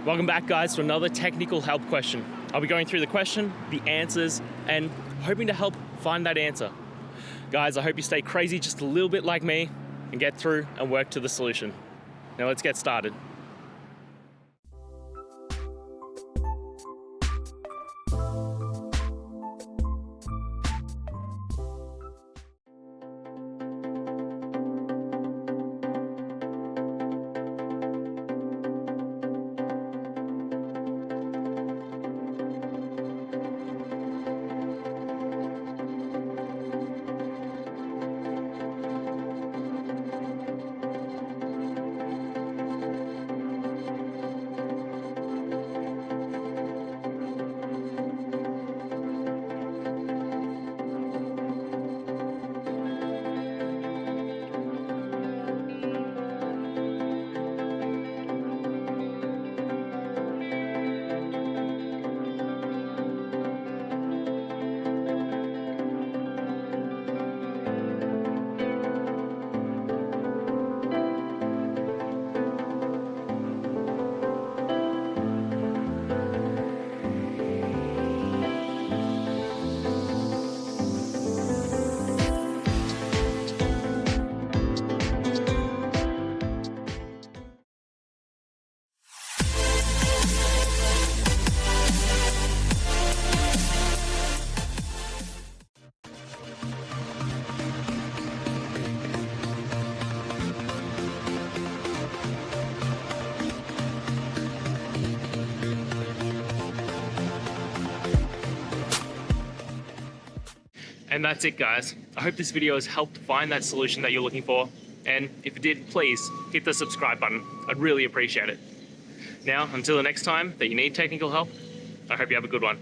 Welcome back, guys, to another technical help question. I'll be going through the question, the answers, and hoping to help find that answer. Guys, I hope you stay crazy just a little bit like me and get through and work to the solution. Now let's get started. And that's it, guys. I hope this video has helped find that solution that you're looking for. And if it did, please hit the subscribe button. I'd really appreciate it. Now, until the next time that you need technical help, I hope you have a good one.